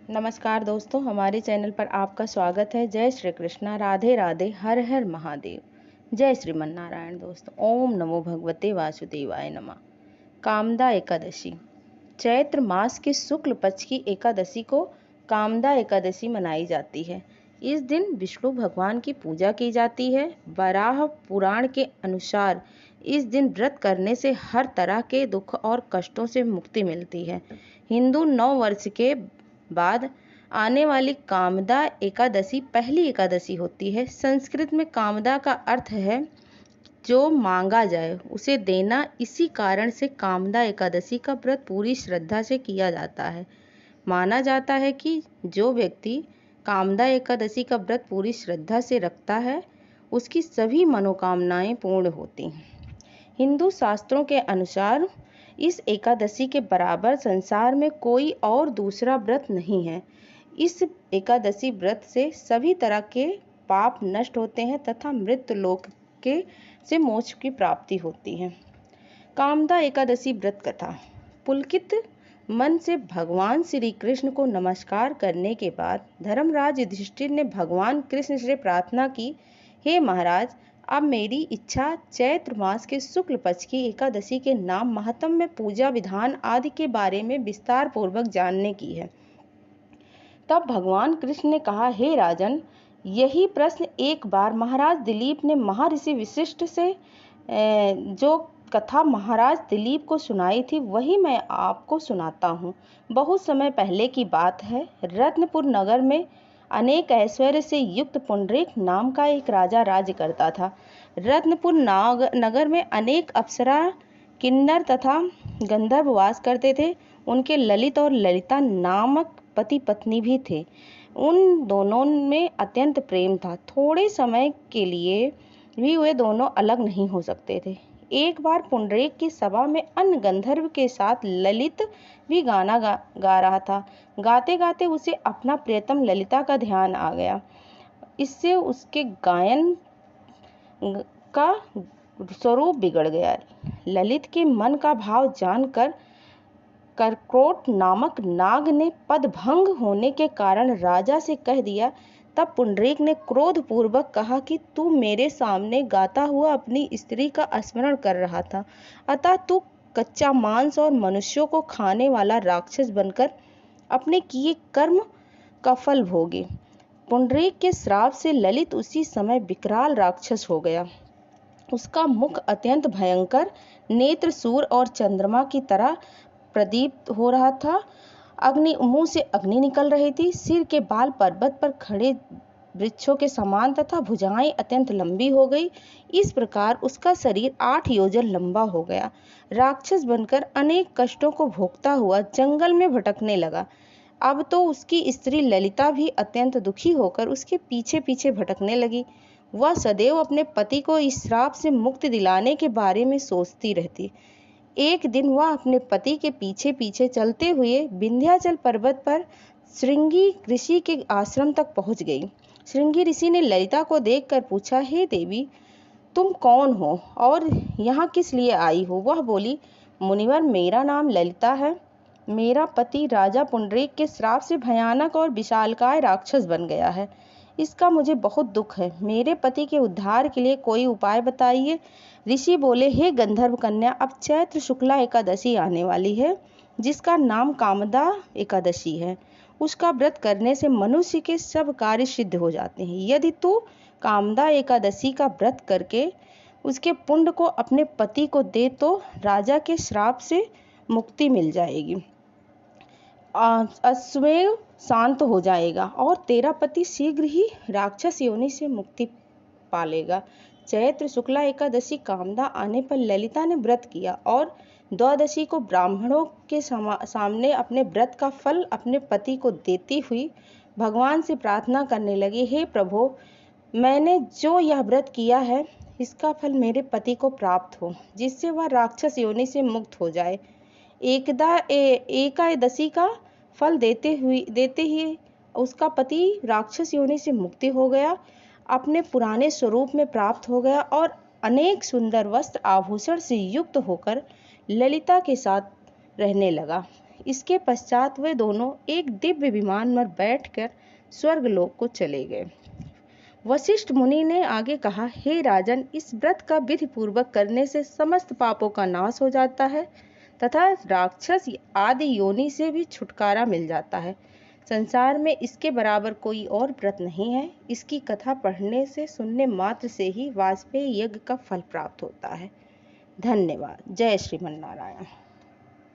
नमस्कार दोस्तों, हमारे चैनल पर आपका स्वागत है। जय श्री कृष्णा, राधे राधे, हर हर महादेव, जय श्रीमन नारायण। दोस्तों, ओम नमो भगवते वासुदेवाय नमः। कामदा एकादशी। चैत्र मास के शुक्ल पक्ष की एकादशी को कामदा एकादशी मनाई जाती है। इस दिन विष्णु भगवान की पूजा की जाती है। वराह पुराण के अनुसार इस दिन व्रत करने से हर तरह के दुख और कष्टों से मुक्ति मिलती है। हिंदू नव वर्ष के बाद आने वाली कामदा एकादशी पहली एकादशी होती है। संस्कृत में कामदा का अर्थ है जो मांगा जाए उसे देना। इसी कारण से कामदा एकादशी का व्रत पूरी श्रद्धा से किया जाता है। माना जाता है कि जो व्यक्ति कामदा एकादशी का व्रत पूरी श्रद्धा से रखता है उसकी सभी मनोकामनाएं पूर्ण होती हैं। हिंदू शास्त्रों के अनुसार इस एकादशी के बराबर संसार में कोई और दूसरा व्रत नहीं है। इस एकादशी व्रत से सभी तरह के पाप नष्ट होते हैं तथा मृत्यु लोक के से मोक्ष की प्राप्ति होती है। कामदा एकादशी व्रत कथा। पुलकित मन से भगवान श्री कृष्ण को नमस्कार करने के बाद धर्मराज युधिष्ठिर ने भगवान कृष्ण से प्रार्थना की, हे महाराज, अब मेरी इच्छा चैत्र मास के शुक्ल पक्ष की एकादशी के नाम, महात्म्य, पूजा विधान आदि के बारे में विस्तार पूर्वक जानने की है। तब भगवान कृष्ण ने कहा, हे राजन, यही प्रश्न एक बार महाराज दिलीप ने महर्षि वशिष्ठ से जो कथा महाराज दिलीप को सुनाई थी वही मैं आपको सुनाता हूँ। बहुत समय पहले की बात है। रत्नपुर नगर में अनेक ऐश्वर्य से युक्त पुंडरीक नाम का एक राजा राज्य करता था। रत्नपुर नगर में अनेक अप्सरा, किन्नर तथा गंधर्व वास करते थे। उनके ललित और ललिता नामक पति पत्नी भी थे। उन दोनों में अत्यंत प्रेम था। थोड़े समय के लिए भी वे दोनों अलग नहीं हो सकते थे। एक बार पुंडरीक की सभा में अन्य गंधर्व के साथ ललित भी गाना गा रहा था। गाते गाते उसे अपना प्रियतम ललिता का ध्यान आ गया। इससे उसके गायन का स्वरूप बिगड़ गया। ललित के मन का भाव जानकर कर्कोट नामक नाग ने पदभंग होने के कारण राजा से कह दिया। तब पुंडरीक ने क्रोधपूर्वक कहा कि तू मेरे सामने गाता हुआ अपनी स्त्री का स्मरण कर रहा था, अतः तू कच्चा मांस और मनुष्यों को खाने वाला राक्षस बनकर अपने किए कर्म का फल भोगे। पुंडरीक के श्राप से ललित उसी समय विकराल राक्षस हो गया। उसका मुख अत्यंत भयंकर, नेत्र सूर्य और चंद्रमा की तरह प्रदीप्त हो रहा था। मुंह से अग्नि निकल रही थी। सिर के बाल पर्वत पर खड़े वृक्षों के समान तथा भुजाएं अत्यंत लंबी हो गई। इस प्रकार उसका शरीर 8 योजन लंबा हो गया। राक्षस बनकर अनेक कष्टों को भोगता हुआ जंगल में भटकने लगा। अब तो उसकी स्त्री ललिता भी अत्यंत दुखी होकर उसके पीछे पीछे भटकने लगी। वह सदैव अपने पति को इस श्राप से मुक्ति दिलाने के बारे में सोचती रहती। एक दिन वह अपने पति के पीछे पीछे चलते हुए विंध्याचल पर्वत पर श्रृंगी ऋषि के आश्रम तक पहुंच गई। श्रृंगी ऋषि ने ललिता को देखकर पूछा, हे देवी, तुम कौन हो और यहाँ किस लिए आई हो? वह बोली, मुनिवर, मेरा नाम ललिता है। मेरा पति राजा पुंडरीक के श्राप से भयानक और विशालकाय राक्षस बन गया है। इसका मुझे बहुत दुख है। मेरे पति के उद्धार के लिए कोई उपाय बताइए। ऋषि बोले, हे गंधर्व कन्या, अब चैत्र शुक्ला एकादशी आने वाली है जिसका नाम कामदा एकादशी है। उसका व्रत करने से मनुष्य के सब कार्य सिद्ध हो जाते हैं। यदि तू कामदा एकादशी का व्रत करके उसके पुण्य को अपने पति को दे तो राजा के श्राप से मुक्ति मिल जाएगी, अस्वैव शांत हो जाएगा और तेरा पति शीघ्र ही राक्षस योनि से मुक्ति पालेगा। चैत्र शुक्ला एकादशी कामदा आने पर ललिता ने व्रत किया और द्वादशी को ब्राह्मणों के सामने अपने व्रत का फल अपने पति को देती हुई भगवान से प्रार्थना करने लगी, हे प्रभु, मैंने जो यह व्रत किया है इसका फल मेरे पति को प्राप्त हो जिससे वह राक्षस योनि से मुक्त हो जाए। एकादशी का फल देते ही उसका पति राक्षस योनि से मुक्ति हो गया, अपने पुराने स्वरूप में प्राप्त हो गया और अनेक सुंदर वस्त्र आभूषण से युक्त होकर ललिता के साथ रहने लगा। इसके पश्चात वे दोनों एक दिव्य विमान में बैठकर स्वर्गलोक को चले गए। वशिष्ठ मुनि ने आगे कहा, हे राजन, इस व्रत का विधि पूर्वक करने से समस्त पापों का नाश हो जाता है तथा राक्षस आदि योनि से भी छुटकारा मिल जाता है। संसार में इसके बराबर कोई और व्रत नहीं है। इसकी कथा पढ़ने से, सुनने मात्र से ही वाजपेयी यज्ञ का फल प्राप्त होता है। धन्यवाद। जय श्रीमन नारायण।